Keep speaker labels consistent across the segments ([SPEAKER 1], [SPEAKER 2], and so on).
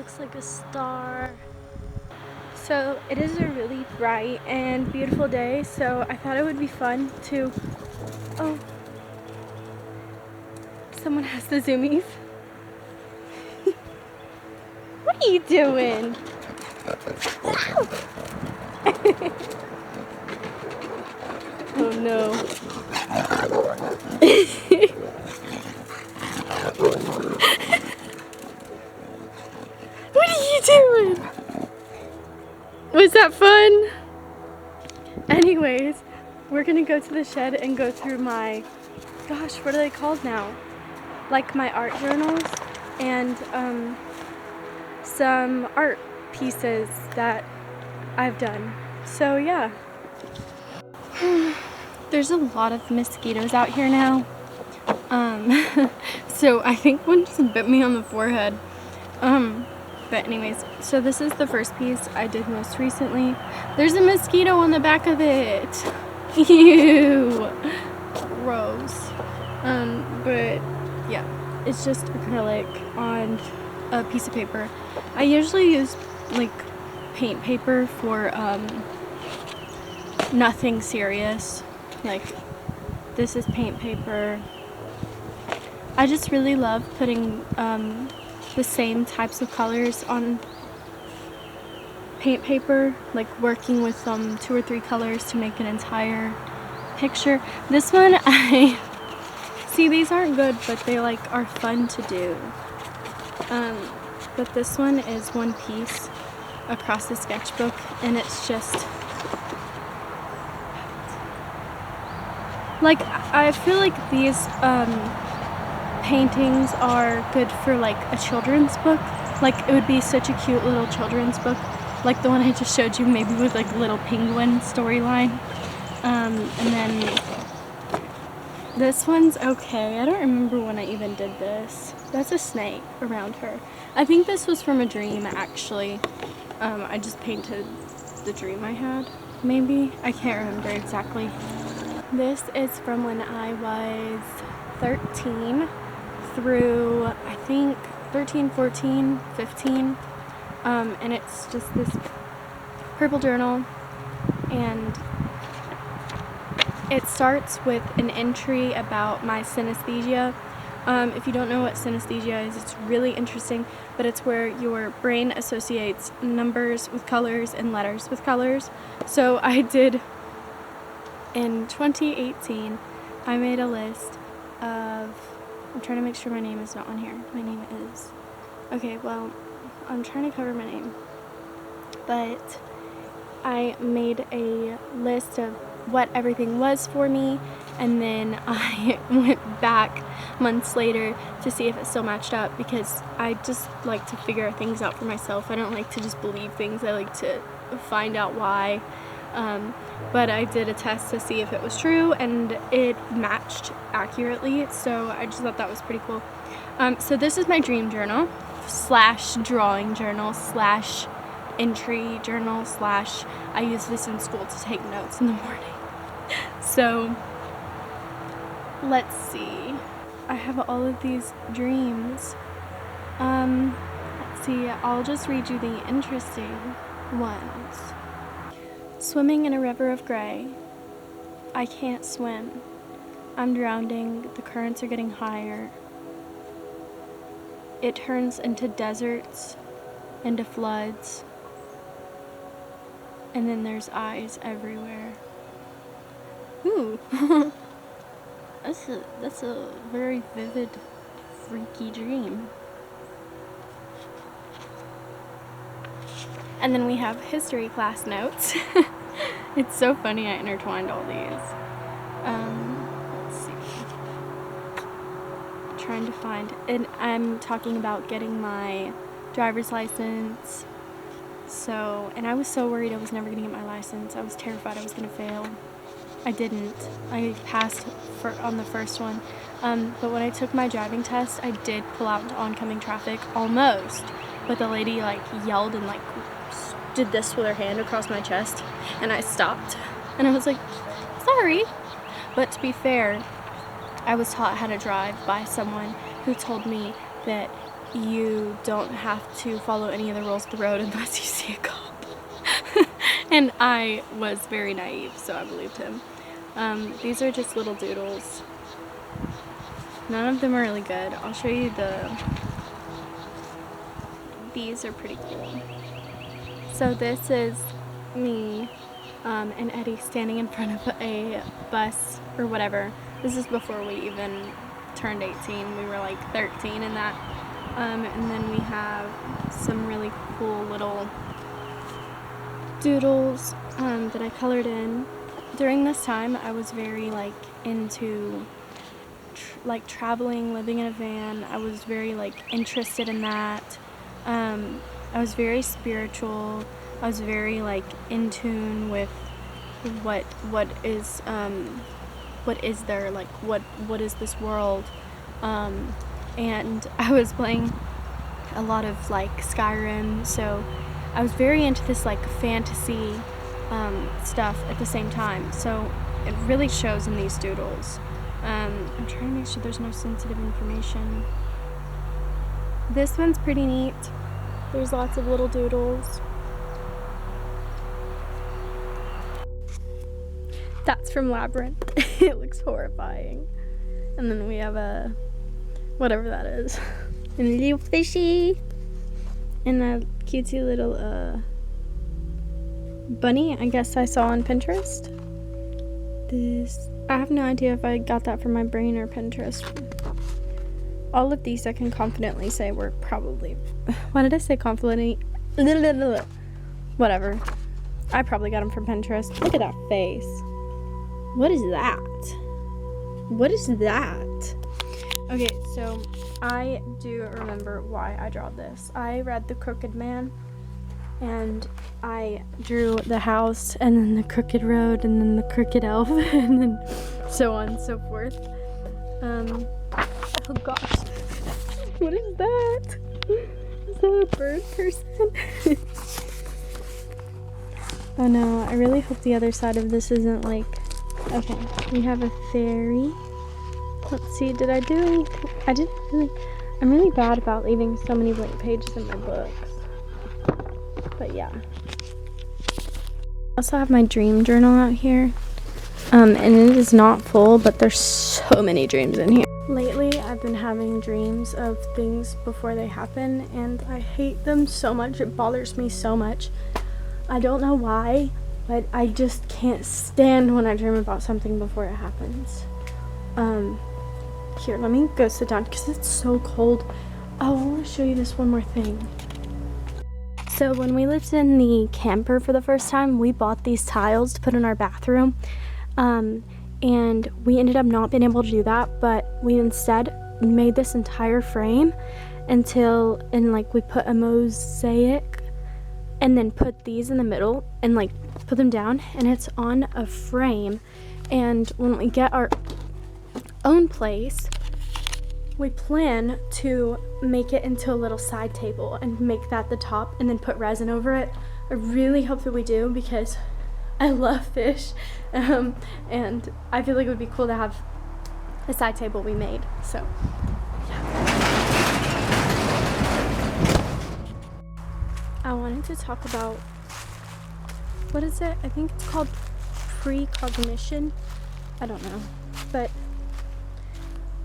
[SPEAKER 1] looks like a star. So it is a really bright and beautiful day, so I thought it would be fun to... Oh, someone has the zoomies. What are you doing? Oh no. What are you doing? Was that fun? Anyways, we're gonna go to the shed and go through my, gosh, what are they called now? Like my art journals and some art pieces that I've done. So yeah. There's a lot of mosquitoes out here now. So I think one just bit me on the forehead. But anyways, so this is the first piece I did most recently. There's a mosquito on the back of it. Ew. Gross. But yeah, it's just acrylic on a piece of paper. I usually use like paint paper for nothing serious. Like this is paint paper. I just really love putting the same types of colors on paint paper, like working with 2 or 3 colors to make an entire picture. This one, I see, these aren't good, but they like are fun to do. But this one is one piece across the sketchbook, and it's just like, I feel like these paintings are good for like a children's book. Like it would be such a cute little children's book, like the one I just showed you, maybe with like a little penguin storyline. And then this one's okay. I don't remember when I even did this. That's a snake around her. I think this was from a dream, actually. I just painted the dream I had, maybe. I can't remember exactly. This is from when I was 13 through, I think, 13, 14, 15. And it's just this purple journal, and it starts with an entry about my synesthesia. If you don't know what synesthesia is, it's really interesting, but it's where your brain associates numbers with colors and letters with colors. So I did, in 2018, I made a list of, I'm trying to make sure my name is not on here. My name is, okay, well, I'm trying to cover my name, but I made a list of what everything was for me, and then I went back months later to see if it still matched up, because I just like to figure things out for myself. I don't like to just believe things. I like to find out why. But I did a test to see if it was true, and it matched accurately, so I just thought that was pretty cool. So this is my dream journal / drawing journal / entry journal / I use this in school to take notes in the morning. So let's see, I have all of these dreams. Let's see, I'll just read you the interesting ones. Swimming in a river of gray. I can't swim. I'm drowning. The currents are getting higher. It turns into deserts, into floods, and then there's eyes everywhere. Ooh. That's a very vivid, freaky dream. And then we have history class notes. It's so funny I intertwined all these. Let's see. Trying to find, and I'm talking about getting my driver's license. So, and I was so worried I was never gonna get my license. I was terrified I was gonna fail. I didn't. I passed on the first one. But when I took my driving test, I did pull out into oncoming traffic, almost. But the lady like yelled and like did this with her hand across my chest, and I stopped. And I was like, sorry. But to be fair, I was taught how to drive by someone who told me that you don't have to follow any of the rules of the road unless you see a cop. And I was very naive, so I believed him. These are just little doodles. None of them are really good. I'll show you these are pretty cool. So this is me and Eddie standing in front of a bus or whatever. This is before we even turned 18. We were like 13 in that. And then we have some really cool little doodles that I colored in. During this time, I was very like into traveling, living in a van. I was very like interested in that. I was very spiritual. I was very like in tune with what is there, like what is this world, and I was playing a lot of like Skyrim, so I was very into this like fantasy stuff at the same time, so it really shows in these doodles. I'm trying to make sure there's no sensitive information. This one's pretty neat. There's lots of little doodles. That's from Labyrinth. It looks horrifying. And then we have a, whatever that is, and a little fishy, and a cutesy little bunny, I guess I saw on Pinterest. This, I have no idea if I got that from my brain or Pinterest. All of these I can confidently say were probably, why did I say confidently? Whatever. I probably got them from Pinterest. Look at that face. What is that? What is that? Okay, so I do remember why I drew this. I read The Crooked Man, and I drew the house, and then the crooked road, and then the crooked elf, and then so on and so forth. Oh gosh. What is that? Is that a bird person? Oh no, I really hope the other side of this isn't like... Okay, we have a fairy. Let's see, did I do anything? I didn't really... I'm really bad about leaving so many blank pages in my books. But yeah. I also have my dream journal out here. And it is not full, but there's so many dreams in here. Lately, I've been having dreams of things before they happen, and I hate them so much. It bothers me so much. I don't know why, but I just can't stand when I dream about something before it happens. Here, let me go sit down because it's so cold. Oh, I want to show you this one more thing. So when we lived in the camper for the first time, we bought these tiles to put in our bathroom. And we ended up not being able to do that, but we instead made this entire frame we put a mosaic and then put these in the middle and like put them down, and it's on a frame. And when we get our own place, we plan to make it into a little side table and make that the top and then put resin over it. I really hope that we do, because I love fish, and I feel like it would be cool to have a side table we made. So, yeah. I wanted to talk about, what is it? I think it's called precognition. I don't know, but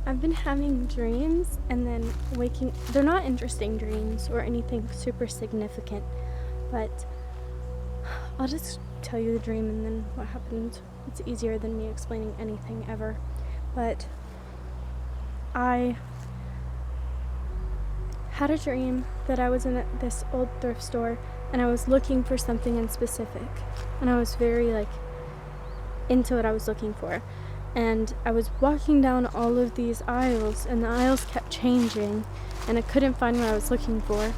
[SPEAKER 1] I've been having dreams and then waking. They're not interesting dreams or anything super significant, but I'll just tell you the dream and then what happened. It's easier than me explaining anything ever. But I had a dream that I was in this old thrift store and I was looking for something in specific, and I was very like into what I was looking for, and I was walking down all of these aisles and the aisles kept changing and I couldn't find what I was looking for.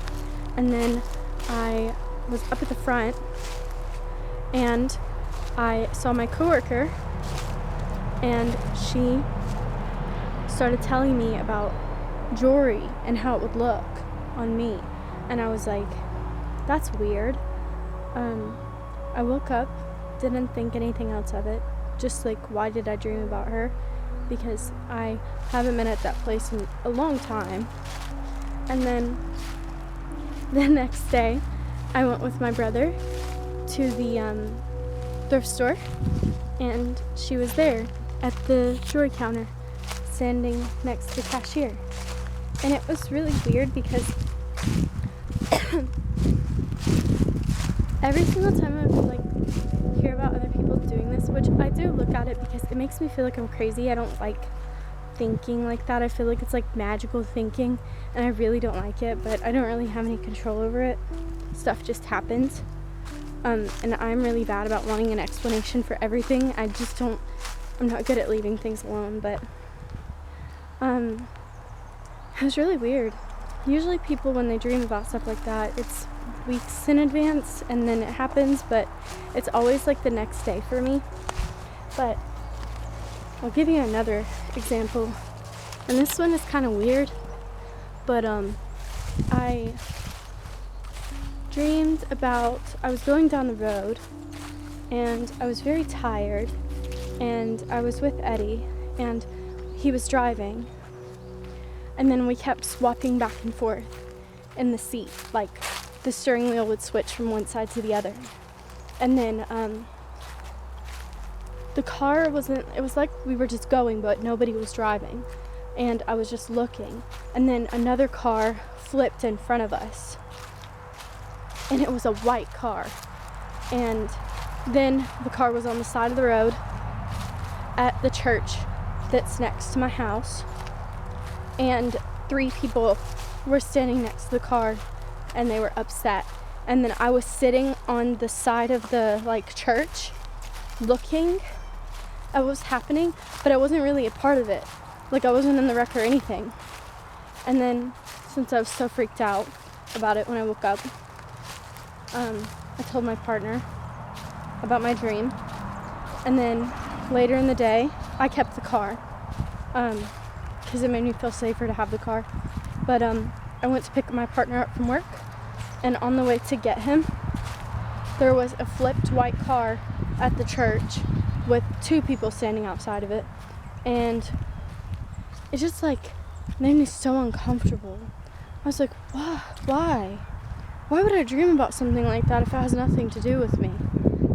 [SPEAKER 1] And then I was up at the front and I saw my coworker, and she started telling me about jewelry and how it would look on me, and I was like, that's weird. I woke up, didn't think anything else of it, just like, why did I dream about her? Because I haven't been at that place in a long time. And then the next day, I went with my brother to the thrift store, and she was there at the jewelry counter, standing next to the cashier. And it was really weird because every single time I would like hear about other people doing this, which I do look at it because it makes me feel like I'm crazy. I don't like thinking like that. I feel like it's like magical thinking, and I really don't like it, but I don't really have any control over it. Stuff just happens. And I'm really bad about wanting an explanation for everything. I'm not good at leaving things alone, but it was really weird. Usually people, when they dream about stuff like that, it's weeks in advance and then it happens, but it's always like the next day for me. But I'll give you another example, and this one is kind of weird, but I dreamed about, I was going down the road and I was very tired, and I was with Eddie and he was driving, and then we kept swapping back and forth in the seat, like the steering wheel would switch from one side to the other. And then the car wasn't, it was like we were just going but nobody was driving, and I was just looking, and then another car flipped in front of us, and it was a white car, and then the car was on the side of the road at the church that's next to my house, and 3 people were standing next to the car and they were upset. And then I was sitting on the side of the like church looking at what was happening, but I wasn't really a part of it. Like, I wasn't in the wreck or anything. And then, since I was so freaked out about it when I woke up, I told my partner about my dream. And then later in the day, I kept the car because it made me feel safer to have the car. But I went to pick my partner up from work, and on the way to get him, there was a flipped white car at the church with 2 people standing outside of it, and it just like made me so uncomfortable. I was like, why would I dream about something like that if it has nothing to do with me?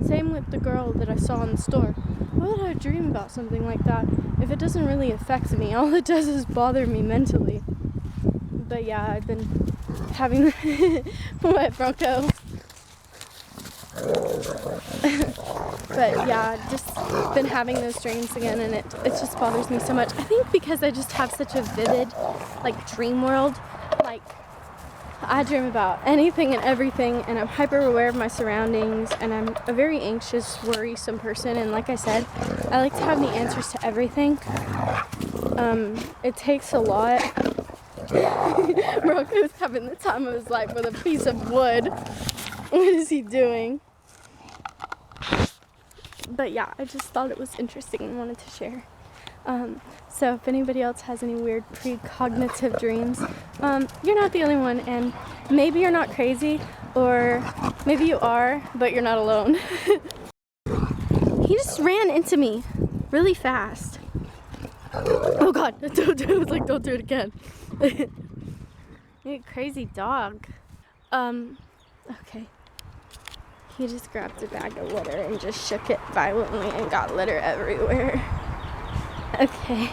[SPEAKER 1] Same with the girl that I saw in the store. Why would I dream about something like that if it doesn't really affect me? All it does is bother me mentally. But yeah, I've been having what, Bronco? But yeah, just been having those dreams again, and it just bothers me so much. I think because I just have such a vivid like dream world. Like, I dream about anything and everything, and I'm hyper aware of my surroundings, and I'm a very anxious, worrisome person, and like I said, I like to have the answers to everything. It takes a lot. Rocco's having the time of his life with a piece of wood. What is he doing? But yeah, I just thought it was interesting and wanted to share. So if anybody else has any weird precognitive dreams, you're not the only one, and maybe you're not crazy, or maybe you are, but you're not alone. He just ran into me really fast. Oh God, don't do it, don't do it again. You crazy dog. Okay. He just grabbed a bag of litter and just shook it violently and got litter everywhere. Okay.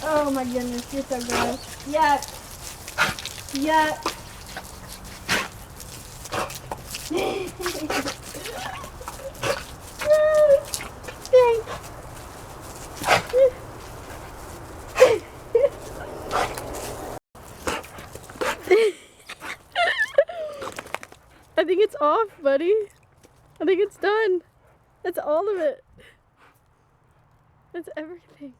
[SPEAKER 1] Oh my goodness, you're so gross. Yuck. Yuck. I think it's off, buddy. I think it's done. That's all of it. That's everything.